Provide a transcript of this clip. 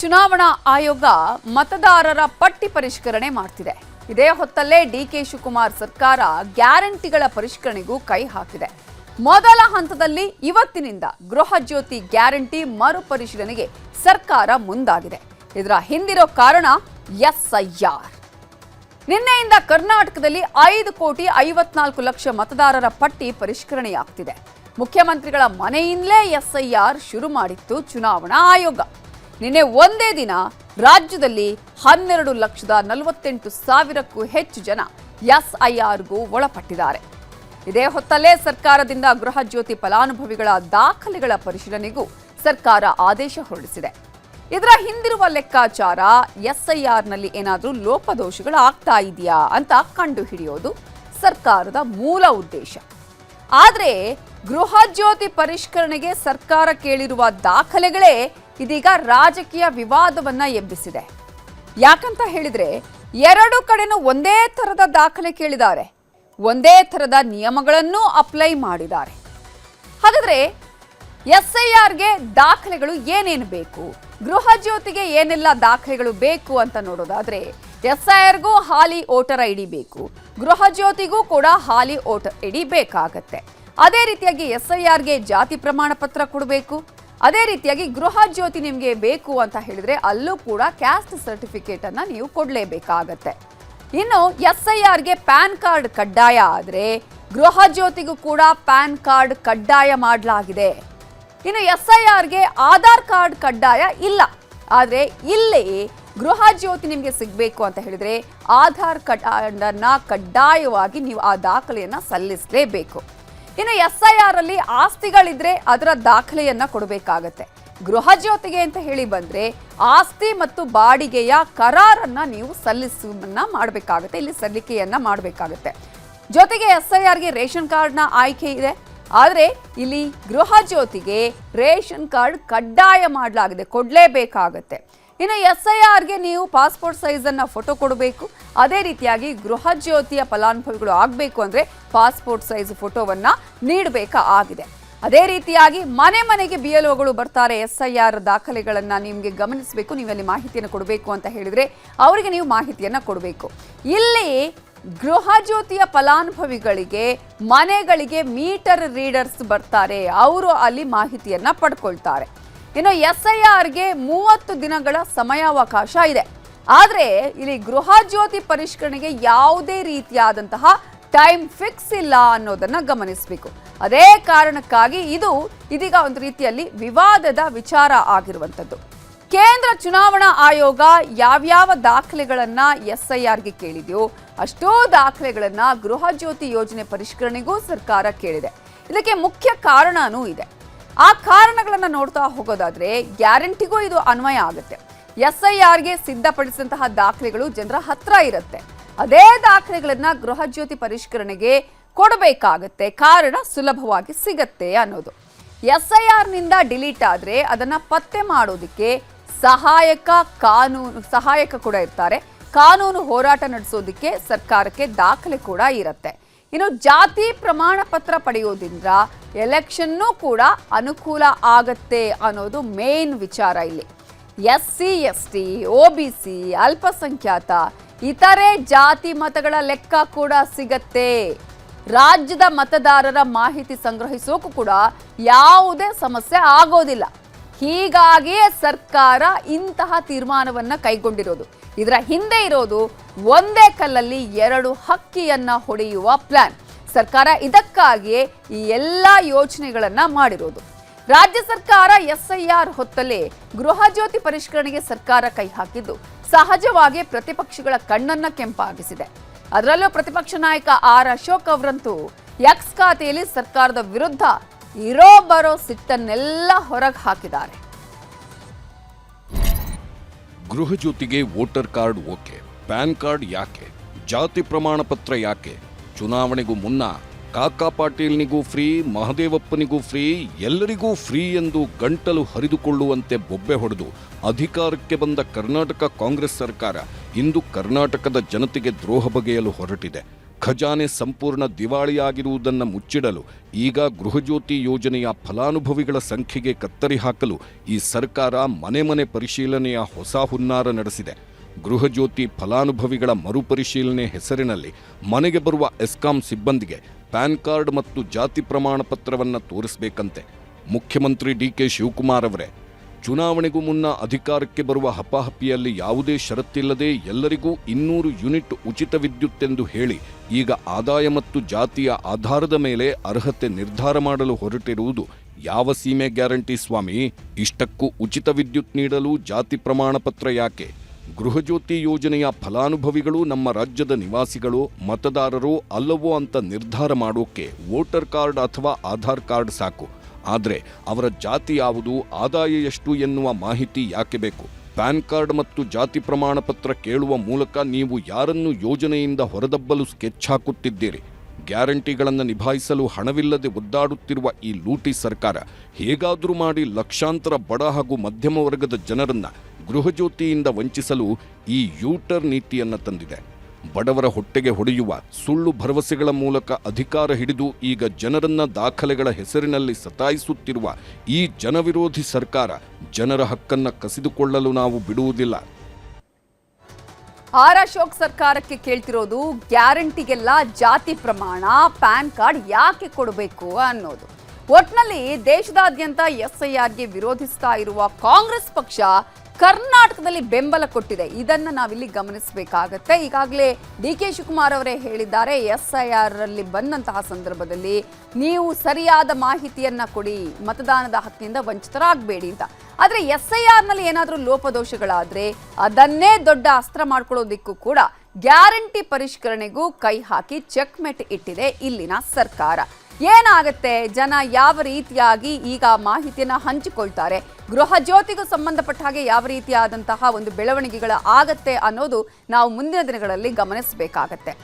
ಚುನಾವಣಾ ಆಯೋಗ ಮತದಾರರ ಪಟ್ಟಿ ಪರಿಷ್ಕರಣೆ ಮಾಡ್ತಿದೆ. ಇದೇ ಹೊತ್ತಲ್ಲೇ ಡಿಕೆ ಶಿವಕುಮಾರ್ ಸರ್ಕಾರ ಗ್ಯಾರಂಟಿಗಳ ಪರಿಷ್ಕರಣೆಗೂ ಕೈ ಹಾಕಿದೆ. ಮೊದಲ ಹಂತದಲ್ಲಿ ಇವತ್ತಿನಿಂದ ಗೃಹ ಜ್ಯೋತಿ ಗ್ಯಾರಂಟಿ ಮರುಪರಿಶೀಲನೆಗೆ ಸರ್ಕಾರ ಮುಂದಾಗಿದೆ. ಇದರ ಹಿಂದಿರೋ ಕಾರಣ ಎಸ್ಐಆರ್. ನಿನ್ನೆಯಿಂದ ಕರ್ನಾಟಕದಲ್ಲಿ 5,54,00,000 ಮತದಾರರ ಪಟ್ಟಿ ಪರಿಷ್ಕರಣೆಯಾಗ್ತಿದೆ. ಮುಖ್ಯಮಂತ್ರಿಗಳ ಮನೆಯಿಂದಲೇ ಎಸ್ಐಆರ್ ಶುರು ಮಾಡಿತ್ತು ಚುನಾವಣಾ ಆಯೋಗ. ನಿನ್ನೆ ಒಂದೇ ದಿನ ರಾಜ್ಯದಲ್ಲಿ 12,48,000ಕ್ಕೂ ಹೆಚ್ಚು ಜನ ಎಸ್ಐಆರ್ಗೂ ಒಳಪಟ್ಟಿದ್ದಾರೆ. ಇದೇ ಹೊತ್ತಲ್ಲೇ ಸರ್ಕಾರದಿಂದ ಗೃಹ ಜ್ಯೋತಿ ಫಲಾನುಭವಿಗಳ ದಾಖಲೆಗಳ ಪರಿಶೀಲನೆಗೂ ಸರ್ಕಾರ ಆದೇಶ ಹೊರಡಿಸಿದೆ. ಇದರ ಹಿಂದಿರುವ ಲೆಕ್ಕಾಚಾರ ಎಸ್ಐಆರ್ನಲ್ಲಿ ಏನಾದರೂ ಲೋಪದೋಷಗಳು ಆಗ್ತಾ ಇದೆಯಾ ಅಂತ ಕಂಡುಹಿಡಿಯೋದು ಸರ್ಕಾರದ ಮೂಲ ಉದ್ದೇಶ. ಆದರೆ ಗೃಹ ಜ್ಯೋತಿ ಪರಿಷ್ಕರಣೆಗೆ ಸರ್ಕಾರ ಕೇಳಿರುವ ದಾಖಲೆಗಳೇ ಇದೀಗ ರಾಜಕೀಯ ವಿವಾದವನ್ನ ಎಬ್ಬಿಸಿದೆ. ಯಾಕಂತ ಹೇಳಿದ್ರೆ ಎರಡು ಕಡೆನೂ ಒಂದೇ ಥರದ ದಾಖಲೆ ಕೇಳಿದ್ದಾರೆ, ಒಂದೇ ಥರದ ನಿಯಮಗಳನ್ನು ಅಪ್ಲೈ ಮಾಡಿದ್ದಾರೆ. ಹಾಗಾದ್ರೆ ಎಸ್ಐಆರ್ಗೆ ದಾಖಲೆಗಳು ಏನೇನು ಬೇಕು, ಗೃಹ ಜ್ಯೋತಿಗೆ ಏನೆಲ್ಲ ದಾಖಲೆಗಳು ಬೇಕು ಅಂತ ನೋಡೋದಾದ್ರೆ ಎಸ್ಐಆರ್ಗೂ ಹಾಲಿ ವೋಟರ್ ಐಡಿ ಬೇಕು, ಗೃಹ ಜ್ಯೋತಿಗೂ ಕೂಡ ಹಾಲಿ ವೋಟರ್ ಐಡಿ ಬೇಕಾಗತ್ತೆ. ಅದೇ ರೀತಿಯಾಗಿ ಎಸ್ಐಆರ್ಗೆ ಜಾತಿ ಪ್ರಮಾಣ ಪತ್ರ ಕೊಡಬೇಕು. ಅದೇ ರೀತಿಯಾಗಿ ಗೃಹ ಜ್ಯೋತಿ ನಿಮಗೆ ಬೇಕು ಅಂತ ಹೇಳಿದ್ರೆ ಅಲ್ಲೂ ಕೂಡ ಕ್ಯಾಸ್ಟ್ ಸರ್ಟಿಫಿಕೇಟ್ ಅನ್ನ ನೀವು ಕೊಡಲೇಬೇಕಾಗತ್ತೆ. ಇನ್ನು ಎಸ್ಐಆರ್ಗೆ ಪ್ಯಾನ್ ಕಾರ್ಡ್ ಕಡ್ಡಾಯ ಆದರೆ ಗೃಹ ಜ್ಯೋತಿಗೂ ಕೂಡ ಪ್ಯಾನ್ ಕಾರ್ಡ್ ಕಡ್ಡಾಯ ಮಾಡಲಾಗಿದೆ. ಇನ್ನು ಎಸ್ಐಆರ್ಗೆ ಆಧಾರ್ ಕಾರ್ಡ್ ಕಡ್ಡಾಯ ಇಲ್ಲ. ಆದರೆ ಇಲ್ಲಿ ಗೃಹ ಜ್ಯೋತಿ ನಿಮಗೆ ಸಿಗಬೇಕು ಅಂತ ಹೇಳಿದ್ರೆ ಆಧಾರ್ ಕಾರ್ಡನ್ನ ಕಡ್ಡಾಯವಾಗಿ ನೀವು ಆ ದಾಖಲೆಯನ್ನ ಸಲ್ಲಿಸಲೇಬೇಕು. ಇನ್ನು ಎಸ್ಐಆರ್ ಅಲ್ಲಿ ಆಸ್ತಿಗಳಿದ್ರೆ ಅದರ ದಾಖಲೆಯನ್ನ ಕೊಡಬೇಕಾಗತ್ತೆ. ಗೃಹ ಜ್ಯೋತಿಗೆ ಅಂತ ಹೇಳಿ ಬಂದ್ರೆ ಆಸ್ತಿ ಮತ್ತು ಬಾಡಿಗೆಯ ಕರಾರನ್ನ ನೀವು ಮಾಡಬೇಕಾಗತ್ತೆ, ಇಲ್ಲಿ ಸಲ್ಲಿಕೆಯನ್ನ ಮಾಡಬೇಕಾಗತ್ತೆ. ಜೊತೆಗೆ ಎಸ್ಐಆರ್ಗೆ ರೇಷನ್ ಕಾರ್ಡ್ನ ಆಯ್ಕೆ ಇದೆ. ಆದರೆ ಇಲ್ಲಿ ಗೃಹ ಜ್ಯೋತಿಗೆ ರೇಷನ್ ಕಾರ್ಡ್ ಕಡ್ಡಾಯ ಮಾಡಲಾಗಿದೆ, ಕೊಡಲೇಬೇಕಾಗತ್ತೆ. ಇನ್ನು ಎಸ್ಐಆರ್ಗೆ ನೀವು ಪಾಸ್ಪೋರ್ಟ್ ಸೈಜನ್ನ ಫೋಟೋ ಕೊಡಬೇಕು. ಅದೇ ರೀತಿಯಾಗಿ ಗೃಹ ಜ್ಯೋತಿಯ ಫಲಾನುಭವಿಗಳು ಆಗಬೇಕು ಅಂದರೆ ಪಾಸ್ಪೋರ್ಟ್ ಸೈಜ್ ಫೋಟೋವನ್ನ ನೀಡಬೇಕಾಗಿದೆ. ಅದೇ ರೀತಿಯಾಗಿ ಮನೆ ಮನೆಗೆ BLOಗಳು ಬರ್ತಾರೆ. ಎಸ್ಐಆರ್ ದಾಖಲೆಗಳನ್ನು ನಿಮಗೆ ಗಮನಿಸಬೇಕು, ನೀವಲ್ಲಿ ಮಾಹಿತಿಯನ್ನು ಕೊಡಬೇಕು ಅಂತ ಹೇಳಿದರೆ ಅವರಿಗೆ ನೀವು ಮಾಹಿತಿಯನ್ನು ಕೊಡಬೇಕು. ಇಲ್ಲಿ ಗೃಹ ಜ್ಯೋತಿಯ ಫಲಾನುಭವಿಗಳಿಗೆ ಮನೆಗಳಿಗೆ ಮೀಟರ್ ರೀಡರ್ಸ್ ಬರ್ತಾರೆ, ಅವರು ಅಲ್ಲಿ ಮಾಹಿತಿಯನ್ನ ಪಡ್ಕೊಳ್ತಾರೆ. ಇನ್ನು ಎಸ್ಐಆರ್ಗೆ 30 ದಿನಗಳ ಸಮಯಾವಕಾಶ ಇದೆ. ಆದರೆ ಇಲ್ಲಿ ಗೃಹ ಜ್ಯೋತಿ ಪರಿಷ್ಕರಣೆಗೆ ಯಾವುದೇ ರೀತಿಯಾದಂತಹ ಟೈಮ್ ಫಿಕ್ಸ್ ಇಲ್ಲ ಅನ್ನೋದನ್ನ ಗಮನಿಸಬೇಕು. ಅದೇ ಕಾರಣಕ್ಕಾಗಿ ಇದು ಇದೀಗ ಒಂದು ರೀತಿಯಲ್ಲಿ ವಿವಾದದ ವಿಚಾರ ಆಗಿರುವಂಥದ್ದು. ಕೇಂದ್ರ ಚುನಾವಣಾ ಆಯೋಗ ಯಾವ್ಯಾವ ದಾಖಲೆಗಳನ್ನ ಎಸ್ಐಆರ್ಗೆ ಕೇಳಿದೆಯೋ ಅಷ್ಟೋ ದಾಖಲೆಗಳನ್ನ ಗೃಹ ಜ್ಯೋತಿ ಯೋಜನೆ ಪರಿಷ್ಕರಣೆಗೂ ಸರ್ಕಾರ ಕೇಳಿದೆ. ಇದಕ್ಕೆ ಮುಖ್ಯ ಕಾರಣನೂ ಇದೆ. ಆ ಕಾರಣಗಳನ್ನು ನೋಡ್ತಾ ಹೋಗೋದಾದ್ರೆ ಗ್ಯಾರಂಟಿಗೂ ಇದು ಅನ್ವಯ ಆಗುತ್ತೆ. ಎಸ್ಐಆರ್ಗೆ ಸಿದ್ಧಪಡಿಸಿದಂತಹ ದಾಖಲೆಗಳು ಜನರ ಹತ್ರ ಇರುತ್ತೆ. ಅದೇ ದಾಖಲೆಗಳನ್ನ ಗೃಹ ಜ್ಯೋತಿ ಪರಿಷ್ಕರಣೆಗೆ ಕೊಡಬೇಕಾಗತ್ತೆ, ಕಾರಣ ಸುಲಭವಾಗಿ ಸಿಗತ್ತೆ ಅನ್ನೋದು. ಎಸ್ಐಆರ್ನಿಂದ ಡಿಲೀಟ್ ಆದರೆ ಅದನ್ನ ಪತ್ತೆ ಮಾಡೋದಕ್ಕೆ ಸಹಾಯಕ ಕೂಡ ಇರ್ತಾರೆ. ಕಾನೂನು ಹೋರಾಟ ನಡೆಸೋದಕ್ಕೆ ಸರ್ಕಾರಕ್ಕೆ ದಾಖಲೆ ಕೂಡ ಇರುತ್ತೆ. ಇನ್ನು ಜಾತಿ ಪ್ರಮಾಣ ಪತ್ರ ಪಡೆಯೋದ್ರಿಂದ ಎಲೆಕ್ಷನ್ನೂ ಕೂಡ ಅನುಕೂಲ ಆಗತ್ತೆ ಅನ್ನೋದು ಮೇನ್ ವಿಚಾರ. ಇಲ್ಲಿ SC ST OBC ಅಲ್ಪಸಂಖ್ಯಾತ ಇತರೆ ಜಾತಿ ಮತಗಳ ಲೆಕ್ಕ ಕೂಡ ಸಿಗತ್ತೆ. ರಾಜ್ಯದ ಮತದಾರರ ಮಾಹಿತಿ ಸಂಗ್ರಹಿಸೋಕು ಕೂಡ ಯಾವುದೇ ಸಮಸ್ಯೆ ಆಗೋದಿಲ್ಲ. ಹೀಗಾಗಿಯೇ ಸರ್ಕಾರ ಇಂತಹ ತೀರ್ಮಾನವನ್ನ ಕೈಗೊಂಡಿರೋದು. ಇದರ ಹಿಂದೆ ಇರೋದು ಒಂದೇ ಕಲ್ಲಲ್ಲಿ ಎರಡು ಹಕ್ಕಿಯನ್ನ ಹೊಡೆಯುವ ಪ್ಲಾನ್. ಸರ್ಕಾರ ಇದಕ್ಕಾಗಿಯೇ ಈ ಎಲ್ಲ ಯೋಚನೆಗಳನ್ನ ಮಾಡಿರೋದು. ರಾಜ್ಯ ಸರ್ಕಾರ ಎಸ್ಐಆರ್ ಹೊತ್ತಲೇ ಗೃಹ ಜ್ಯೋತಿ ಪರಿಷ್ಕರಣೆಗೆ ಸರ್ಕಾರ ಕೈ ಹಾಕಿದ್ದು ಸಹಜವಾಗಿ ಪ್ರತಿಪಕ್ಷಗಳ ಕಣ್ಣನ್ನ ಕೆಂಪಾಗಿಸಿದೆ. ಅದರಲ್ಲೂ ಪ್ರತಿಪಕ್ಷ ನಾಯಕ R ಅಶೋಕ್ ಅವರಂತೂ ಎಕ್ಸ್ ಖಾತೆಯಲ್ಲಿ ಸರ್ಕಾರದ ವಿರುದ್ಧ ಇರೋ ಬರೋ ಸಿಟ್ಟನ್ನೆಲ್ಲ ಹೊರಗೆ ಹಾಕಿದ್ದಾರೆ. ಗೃಹ ಜ್ಯೋತಿಗೆ voter card okay, pan card ಯಾಕೆ, ಜಾತಿ ಪ್ರಮಾಣ ಪತ್ರ ಯಾಕೆ, ಚುನಾವಣೆಗೂ ಮುನ್ನ ಕಾಕಾ ಪಾಟೀಲ್ನಿಗೂ ಫ್ರೀ, ಮಹದೇವಪ್ಪನಿಗೂ ಫ್ರೀ, ಎಲ್ಲರಿಗೂ ಫ್ರೀ ಎಂದು ಗಂಟಲು ಹರಿದುಕೊಳ್ಳುವಂತೆ ಬೊಬ್ಬೆ ಹೊಡೆದು ಅಧಿಕಾರಕ್ಕೆ ಬಂದ ಕರ್ನಾಟಕ ಕಾಂಗ್ರೆಸ್ ಸರ್ಕಾರ ಇಂದು ಕರ್ನಾಟಕದ ಜನತೆಗೆ ದ್ರೋಹ ಬಗೆಯಲು ಹೊರಟಿದೆ. ಖಜಾನೆ ಸಂಪೂರ್ಣ ದಿವಾಳಿಯಾಗಿರುವುದನ್ನು ಮುಚ್ಚಿಡಲು ಈಗ ಗೃಹಜ್ಯೋತಿ ಯೋಜನೆಯ ಫಲಾನುಭವಿಗಳ ಸಂಖ್ಯೆಗೆ ಕತ್ತರಿ ಹಾಕಲು ಈ ಸರ್ಕಾರ ಮನೆ ಮನೆ ಪರಿಶೀಲನೆಯ ಹೊಸ ಹುನ್ನಾರ ನಡೆಸಿದೆ. ಗೃಹಜ್ಯೋತಿ ಫಲಾನುಭವಿಗಳ ಮರುಪರಿಶೀಲನೆ ಹೆಸರಿನಲ್ಲಿ ಮನೆಗೆ ಬರುವ ಎಸ್ಕಾಂ ಸಿಬ್ಬಂದಿಗೆ ಪ್ಯಾನ್ ಕಾರ್ಡ್ ಮತ್ತು ಜಾತಿ ಪ್ರಮಾಣ ಪತ್ರವನ್ನು ತೋರಿಸಬೇಕಂತೆ. ಮುಖ್ಯಮಂತ್ರಿ ಡಿಕೆ ಶಿವಕುಮಾರ್ ಅವರೇ, ಚುನಾವಣೆಗೂ ಮುನ್ನ ಅಧಿಕಾರಕ್ಕೆ ಬರುವ ಹಪಾಹಪಿಯಲ್ಲಿ ಯಾವುದೇ ಷರತ್ತಿಲ್ಲದೆ ಎಲ್ಲರಿಗೂ 200 ಯೂನಿಟ್ ಉಚಿತ ವಿದ್ಯುತ್ತೆಂದು ಹೇಳಿ ಈಗ ಆದಾಯ ಮತ್ತು ಜಾತಿಯ ಆಧಾರದ ಮೇಲೆ ಅರ್ಹತೆ ನಿರ್ಧಾರ ಮಾಡಲು ಹೊರಟಿರುವುದು ಯಾವ ಸೀಮೆ ಗ್ಯಾರಂಟಿ ಸ್ವಾಮಿ? ಇಷ್ಟಕ್ಕೂ ಉಚಿತ ವಿದ್ಯುತ್ ನೀಡಲು ಜಾತಿ ಪ್ರಮಾಣ ಪತ್ರ ಯಾಕೆ? ಗೃಹಜ್ಯೋತಿ ಯೋಜನೆಯ ಫಲಾನುಭವಿಗಳು ನಮ್ಮ ರಾಜ್ಯದ ನಿವಾಸಿಗಳು, ಮತದಾರರು ಅಲ್ಲವೋ ಅಂತ ನಿರ್ಧಾರ ಮಾಡೋಕೆ ವೋಟರ್ ಕಾರ್ಡ್ ಅಥವಾ ಆಧಾರ್ ಕಾರ್ಡ್ ಸಾಕು. ಆದರೆ ಅವರ ಜಾತಿ ಯಾವುದು, ಆದಾಯ ಎಷ್ಟು ಎನ್ನುವ ಮಾಹಿತಿ ಯಾಕೆ ಬೇಕು? ಪ್ಯಾನ್ ಕಾರ್ಡ್ ಮತ್ತು ಜಾತಿ ಪ್ರಮಾಣ ಪತ್ರ ಕೇಳುವ ಮೂಲಕ ನೀವು ಯಾರನ್ನು ಯೋಜನೆಯಿಂದ ಹೊರದಬ್ಬಲು ಸ್ಕೆಚ್ ಹಾಕುತ್ತಿದ್ದೀರಿ? ಗ್ಯಾರಂಟಿಗಳನ್ನು ನಿಭಾಯಿಸಲು ಹಣವಿಲ್ಲದೆ ಒದ್ದಾಡುತ್ತಿರುವ ಈ ಲೂಟಿ ಸರ್ಕಾರ ಹೇಗಾದರೂ ಮಾಡಿ ಲಕ್ಷಾಂತರ ಬಡ ಹಾಗೂ ಮಧ್ಯಮ ವರ್ಗದ ಜನರನ್ನ ಗೃಹಜ್ಯೋತಿಯಿಂದ ವಂಚಿಸಲು ಈ ಯೂಟರ್ ನೀತಿಯನ್ನು ತಂದಿದೆ. ಬಡವರ ಹೊಟ್ಟೆಗೆ ಹೊಡೆಯುವ ಸುಳ್ಳು ಭರವಸೆಗಳ ಮೂಲಕ ಅಧಿಕಾರ ಹಿಡಿದು ಈಗ ಜನರನ್ನ ದಾಖಲೆಗಳ ಹೆಸರಿನಲ್ಲಿ ಸತಾಯಿಸುತ್ತಿರುವ ಈ ಜನವಿರೋಧಿ ಸರ್ಕಾರ ಜನರ ಹಕ್ಕನ್ನು ಕಸಿದುಕೊಳ್ಳಲು ನಾವು ಬಿಡುವುದಿಲ್ಲ. ಆರ್ ಅಶೋಕ್ ಸರ್ಕಾರಕ್ಕೆ ಕೇಳ್ತಿರೋದು ಗ್ಯಾರಂಟಿಗೆಲ್ಲ ಜಾತಿ ಪ್ರಮಾಣ, ಪ್ಯಾನ್ ಕಾರ್ಡ್ ಯಾಕೆ ಕೊಡಬೇಕು ಅನ್ನೋದು. ಒಟ್ನಲ್ಲಿ ದೇಶದಾದ್ಯಂತ ಎಸ್ಐಆರ್ಗೆ ವಿರೋಧಿಸ್ತಾ ಇರುವ ಕಾಂಗ್ರೆಸ್ ಪಕ್ಷ ಕರ್ನಾಟಕದಲ್ಲಿ ಬೆಂಬಲ ಕೊಟ್ಟಿದೆ. ಇದನ್ನು ನಾವಿಲ್ಲಿ ಗಮನಿಸಬೇಕಾಗತ್ತೆ. ಈಗಾಗಲೇ ಡಿಕೆ ಶಿವಕುಮಾರ್ ಅವರೇ ಹೇಳಿದ್ದಾರೆ, ಎಸ್ಐಆರ್ ಅಲ್ಲಿ ಬಂದಂತಹ ಸಂದರ್ಭದಲ್ಲಿ ನೀವು ಸರಿಯಾದ ಮಾಹಿತಿಯನ್ನ ಕೊಡಿ, ಮತದಾನದ ಹಕ್ಕಿನಿಂದ ವಂಚಿತರಾಗಬೇಡಿ ಅಂತ. ಆದರೆ ಎಸ್ಐಆರ್ ನಲ್ಲಿ ಏನಾದರೂ ಲೋಪದೋಷಗಳಾದ್ರೆ ಅದನ್ನೇ ದೊಡ್ಡ ಅಸ್ತ್ರ ಮಾಡ್ಕೊಳ್ಳೋದಿಕ್ಕೂ ಕೂಡ ಗ್ಯಾರಂಟಿ ಪರಿಷ್ಕರಣೆಗೂ ಕೈ ಹಾಕಿ ಚೆಕ್ಮೇಟ್ ಇಟ್ಟಿದೆ ಇಲ್ಲಿನ ಸರ್ಕಾರ. ಏನಾಗುತ್ತೆ, ಜನ ಯಾವ ರೀತಿಯಾಗಿ ಈಗ ಮಾಹಿತಿಯನ್ನ ಹಂಚಿಕೊಳ್ತಾರೆ, ಗೃಹ ಜ್ಯೋತಿಗೂ ಸಂಬಂಧಪಟ್ಟ ಹಾಗೆ ಯಾವ ರೀತಿಯಾದಂತಹ ಒಂದು ಬೆಳವಣಿಗೆಗಳ ಆಗತ್ತೆ ಅನ್ನೋದು ನಾವು ಮುಂದಿನ ದಿನಗಳಲ್ಲಿ ಗಮನಿಸಬೇಕಾಗತ್ತೆ.